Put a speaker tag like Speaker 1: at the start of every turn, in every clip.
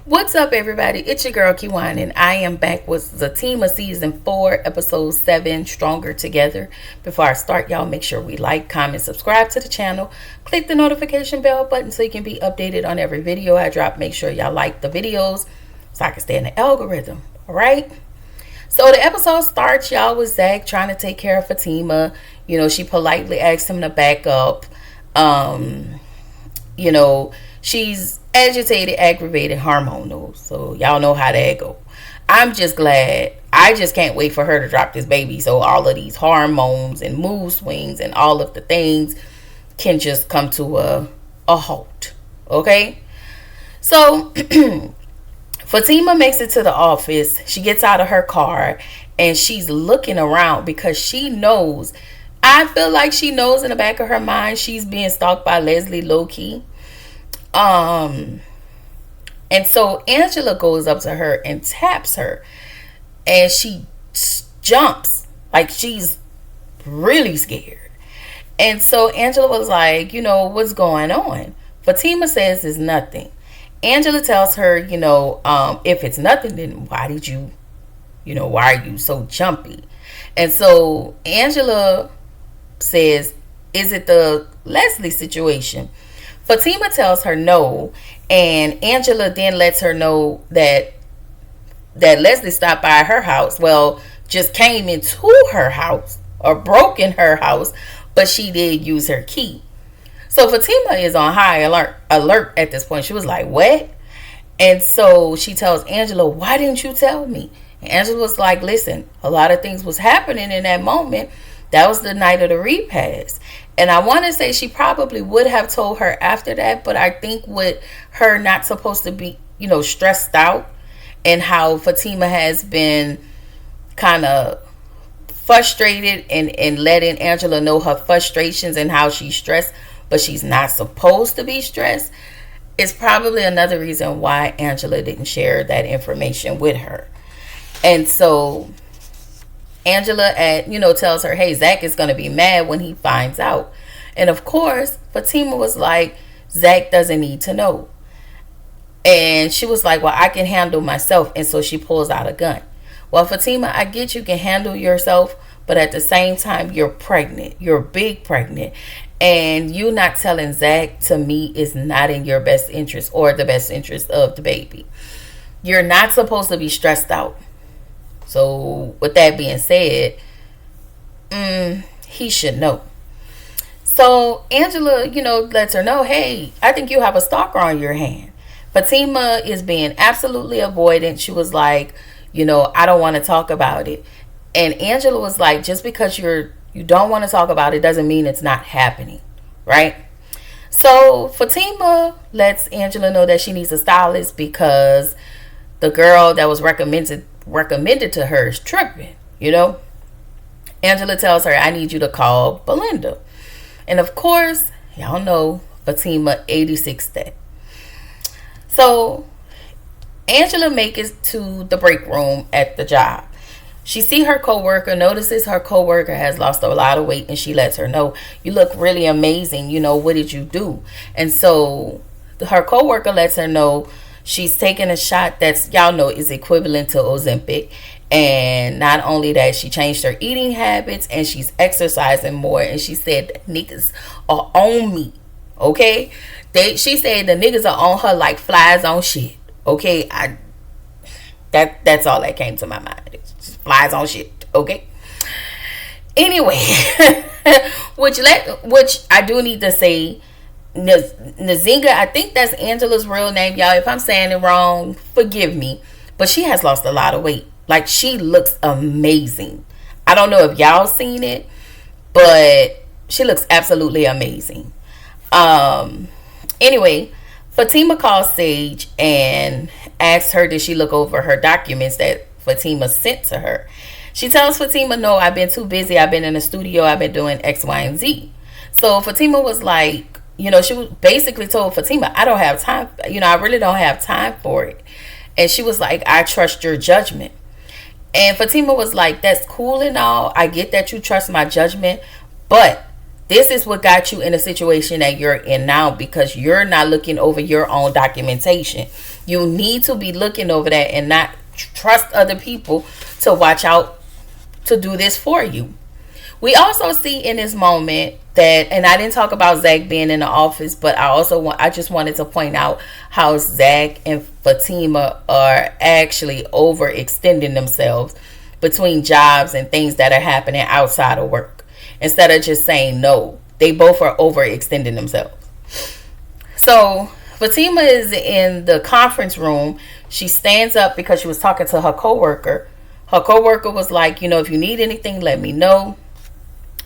Speaker 1: What's up, everybody? It's your girl Kiwan, and I am back with Zatima season 4, episode 7, Stronger Together. Before I start, y'all make sure we like, comment, subscribe to the channel. Click the notification bell button so you can be updated on every video I drop. Make sure y'all like the videos so I can stay in the algorithm. All right? So the episode starts, y'all, with Zach trying to take care of Fatima. She politely asks him to back up. She's agitated, aggravated, hormonal. So y'all know how that go. I'm just glad. I just can't wait for her to drop this baby so all of these hormones and mood swings and all of the things can just come to a halt. Okay? So Fatima makes it to the office. She gets out of her car and she's looking around because she knows, I feel like she knows in the back of her mind she's being stalked by Leslie low-key. And so Angela goes up to her and taps her, and she jumps like she's really scared. And so Angela was like, what's going on? Fatima says it's nothing. Angela tells her, if it's nothing, then why are you so jumpy? And so Angela says, is it the Leslie situation? Fatima tells her no, and Angela then lets her know that Leslie stopped by her house. Well, just came into her house or broke in her house, but she did use her key. So Fatima is on high alert at this point. She was like, what? And so she tells Angela, why didn't you tell me? And Angela was like, listen, a lot of things was happening in that moment. That was the night of the repass. And I want to say she probably would have told her after that, but I think with her not supposed to be, stressed out, and how Fatima has been kind of frustrated and letting Angela know her frustrations and how she's stressed, but she's not supposed to be stressed, is probably another reason why Angela didn't share that information with her. And so Angela tells her, hey, Zach is going to be mad when he finds out. And of course, Fatima was like, Zach doesn't need to know. And she was like, well, I can handle myself. And so she pulls out a gun. Well, Fatima, I get you can handle yourself, but at the same time, you're pregnant. You're big pregnant. And you not telling Zach, to me, is not in your best interest or the best interest of the baby. You're not supposed to be stressed out. So with that being said, he should know. So Angela, lets her know, hey, I think you have a stalker on your hand. Fatima is being absolutely avoidant. She was like, I don't want to talk about it. And Angela was like, just because you don't want to talk about it doesn't mean it's not happening, right? So Fatima lets Angela know that she needs a stylist because the girl that was recommended to her is tripping. Angela tells her, I need you to call Belinda. And of course, y'all know Fatima 86 that. So Angela makes it to the break room at the job. She sees her notices her coworker has lost a lot of weight, and she lets her know, you look really amazing. What did you do? And so her coworker lets her know she's taking a shot that's, y'all know, is equivalent to Ozempic. And not only that, she changed her eating habits and she's exercising more. And she said the niggas are on me. Okay? She said the niggas are on her like flies on shit. Okay? That's all that came to my mind. It's just flies on shit. Okay? Anyway, which I do need to say, Nzinga, I think that's Angela's real name, y'all. If I'm saying it wrong, forgive me. But she has lost a lot of weight. Like, she looks amazing. I don't know if y'all seen it, but she looks absolutely amazing. Anyway, Fatima calls Sage and asks her, did she look over her documents that Fatima sent to her? She tells Fatima, no, I've been too busy. I've been in the studio. I've been doing X, Y, and Z. So Fatima was like, she basically told Fatima, I don't have time. I really don't have time for it. And she was like, I trust your judgment. And Fatima was like, that's cool and all. I get that you trust my judgment, but This is what got you in a situation that you're in now, because you're not looking over your own documentation. You need to be looking over that and not trust other people to watch out to do this for you. We also see in this moment that, and I didn't talk about Zach being in the office, but I just wanted to point out how Zach and Fatima are actually overextending themselves between jobs and things that are happening outside of work. Instead of just saying no, they both are overextending themselves. So Fatima is in the conference room. She stands up because she was talking to her coworker. Her coworker was like, if you need anything, let me know.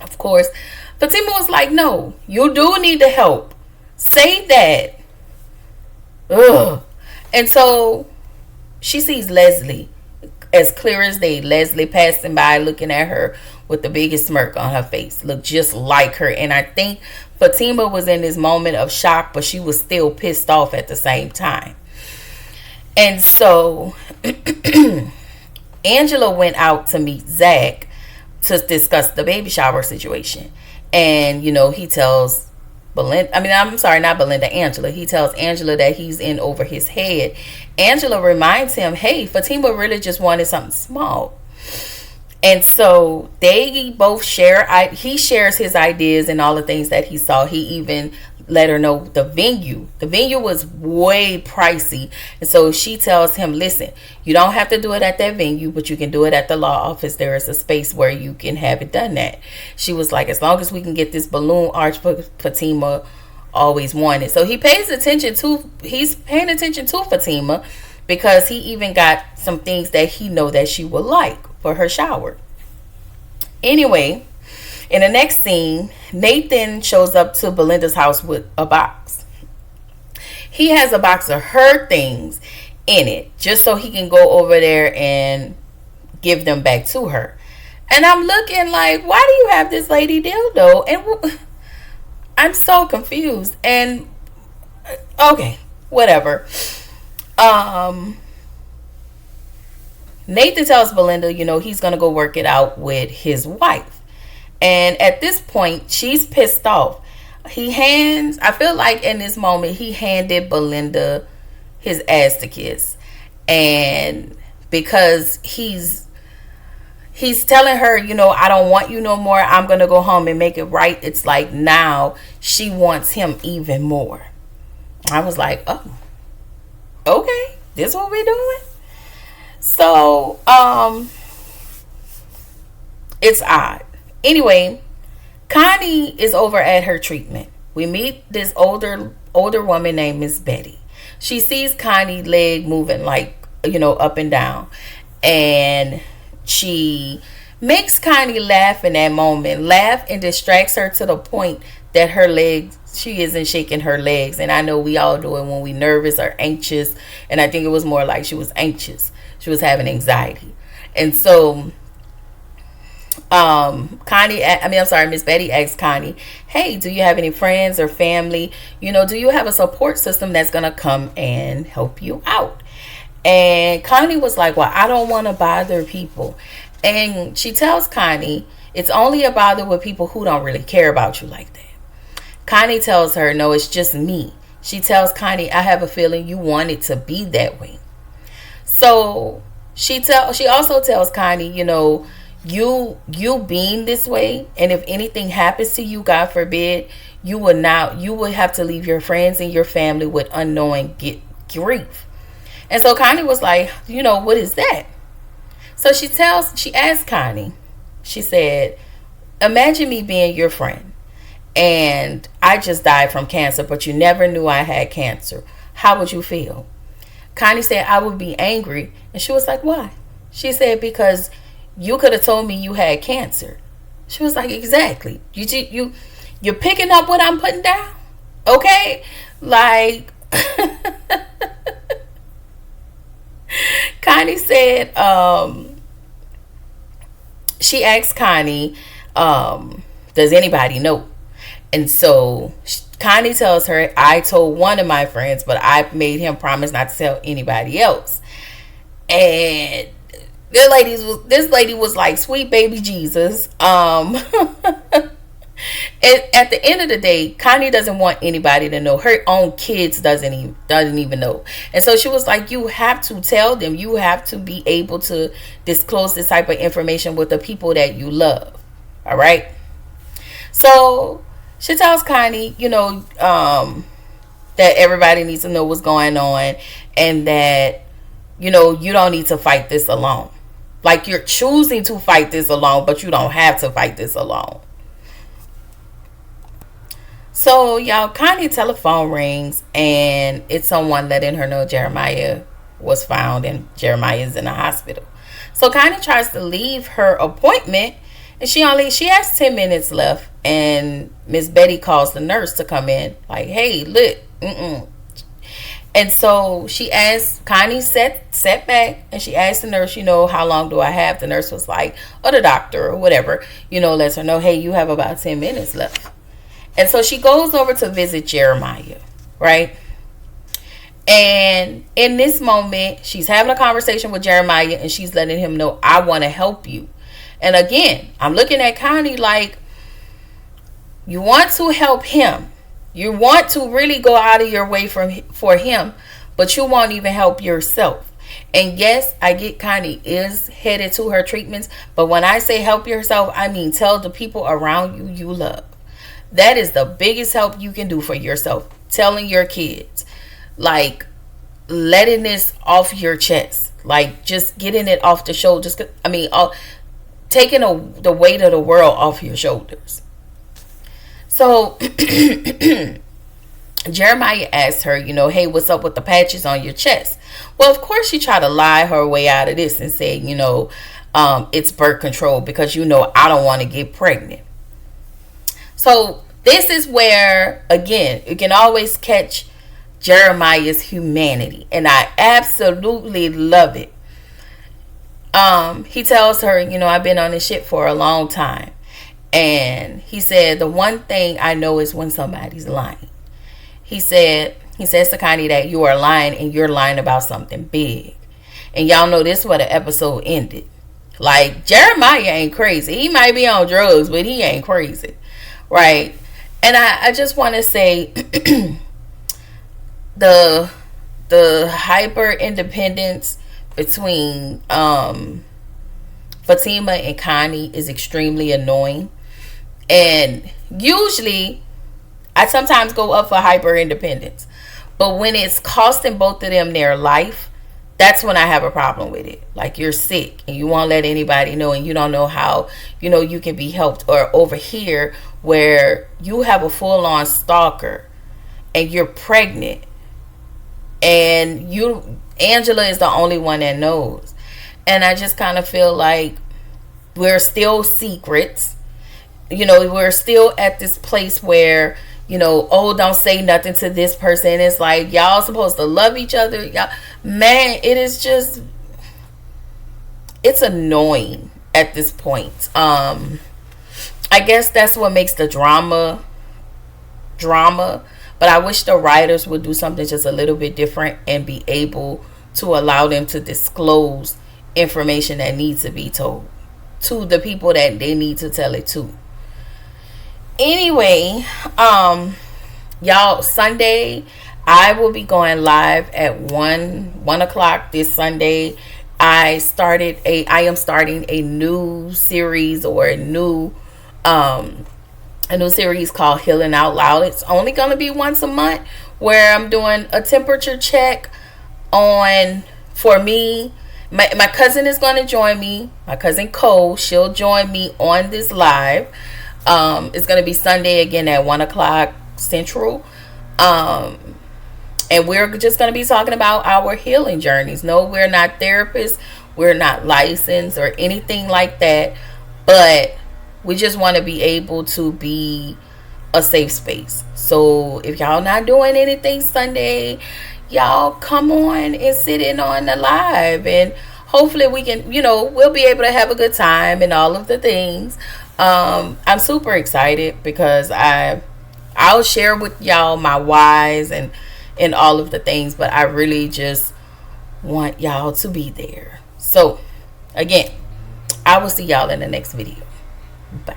Speaker 1: Of course, Fatima was like, no, you do need the help. Say that. Ugh. And so she sees Leslie, as clear as day. Leslie passing by, looking at her with the biggest smirk on her face. Looked just like her. And I think Fatima was in this moment of shock, but she was still pissed off at the same time. And so Angela went out to meet Zach to discuss the baby shower situation. And, he tells Angela. He tells Angela that he's in over his head. Angela reminds him, hey, Fatima really just wanted something small. And so they both share. He shares his ideas and all the things that he saw. He even let her know the venue. The venue was way pricey. And so she tells him, listen, you don't have to do it at that venue, but you can do it at the law office. There is a space where you can have it done at. She was like, as long as we can get this balloon arch Fatima always wanted. So he's paying attention to Fatima, because he even got some things that he know that she would like for her shower. Anyway, in the next scene, Nathan shows up to Belinda's house with a box. He has a box of her things in it, just so he can go over there and give them back to her. And I'm looking like, why do you have this lady dildo? And I'm so confused. And okay, whatever. Nathan tells Belinda, he's going to go work it out with his wife. And at this point, she's pissed off. I feel like in this moment, he handed Belinda his ass to kiss. And because he's telling her, I don't want you no more. I'm going to go home and make it right. It's like now she wants him even more. I was like, oh, okay, this what we doing? So, it's odd. Anyway, Connie is over at her treatment. We meet this older woman named Miss Betty. She sees Connie's leg moving up and down. And she makes Connie laugh in that moment. Laugh and distracts her to the point that she isn't shaking her legs. And I know we all do it when we nervous or anxious. And I think it was more like she was anxious. She was having anxiety. And so Miss Betty asked Connie, hey, do you have any friends or family? Do you have a support system that's going to come and help you out? And Connie was like, well, I don't want to bother people. And she tells Connie, it's only a bother with people who don't really care about you like that. Connie tells her, no, it's just me. She tells Connie, I have a feeling you want it to be that way. So she also tells Connie, you being this way, and if anything happens to you, God forbid, you would have to leave your friends and your family with unknowing grief. And so Connie was like, what is that? So she asked Connie, she said, imagine me being your friend and I just died from cancer, but you never knew I had cancer. How would you feel? Connie said, I would be angry. And she was like, why? She said, because you could have told me you had cancer. She was like, exactly. You're picking up what I'm putting down? Okay? Like, Connie said, she asked Connie, does anybody know? And so Connie tells her, I told one of my friends, but I made him promise not to tell anybody else. And this lady was like, sweet baby Jesus. And at the end of the day, Connie doesn't want anybody to know. Her own kids doesn't even know. And so she was like, you have to tell them. You have to be able to disclose this type of information with the people that you love. All right. So she tells Connie, that everybody needs to know what's going on, and that, you don't need to fight this alone. Like, you're choosing to fight this alone, but you don't have to fight this alone. So, y'all, Connie's telephone rings, and it's someone letting her know Jeremiah was found, and Jeremiah is in the hospital. So Connie tries to leave her appointment, and she has 10 minutes left, and Miss Betty calls the nurse to come in, like, hey, look, And so she asked, Connie sat back, and she asked the nurse, how long do I have? The nurse was like, or the doctor or whatever, lets her know, hey, you have about 10 minutes left. And so she goes over to visit Jeremiah, right? And in this moment, she's having a conversation with Jeremiah, and she's letting him know, I want to help you. And again, I'm looking at Connie like, you want to help him. You want to really go out of your way for him, but you won't even help yourself. And yes, I get Connie is headed to her treatments, but when I say help yourself, I mean tell the people around you you love. That is the biggest help you can do for yourself. Telling your kids, like, letting this off your chest, like just getting it off the shoulders. Taking the weight of the world off your shoulders. So Jeremiah asked her, hey, what's up with the patches on your chest? Well, of course, she tried to lie her way out of this and say, it's birth control because, I don't want to get pregnant. So this is where, again, you can always catch Jeremiah's humanity. And I absolutely love it. He tells her, I've been on this shit for a long time. And he said, the one thing I know is when somebody's lying. He says to Connie that you are lying, and you're lying about something big. And y'all know this is where the episode ended. Like, Jeremiah ain't crazy. He might be on drugs, but he ain't crazy. Right? And I just want to say the hyper independence between Zatima and Connie is extremely annoying. And usually I sometimes go up for hyper independence, but when it's costing both of them their life, that's when I have a problem with it. Like, you're sick and you won't let anybody know, and you don't know how you can be helped. Or over here where you have a full-on stalker and you're pregnant, and Angela is the only one that knows. And I just kind of feel like we're still secrets. We're still at this place where, don't say nothing to this person. It's like, y'all supposed to love each other. Y'all, man, it is just, it's annoying at this point. I guess that's what makes the drama. But I wish the writers would do something just a little bit different and be able to allow them to disclose information that needs to be told to the people that they need to tell it to. Anyway, y'all, Sunday I will be going live at 1 o'clock this Sunday. I am starting a new series, or a new series called Healing Out Loud. It's only going to be once a month, where I'm doing a temperature check for me. My cousin is going to join me. My cousin Cole, she'll join me on this live. It's going to be Sunday again at 1 o'clock Central. And we're just going to be talking about our healing journeys. No, we're not therapists. We're not licensed or anything like that. But we just want to be able to be a safe space. So if y'all not doing anything Sunday, y'all come on and sit in on the live, and hopefully we can, we'll be able to have a good time and all of the things. I'm super excited because I'll share with y'all my whys and all of the things, but I really just want y'all to be there. So again, I will see y'all in the next video. Bye.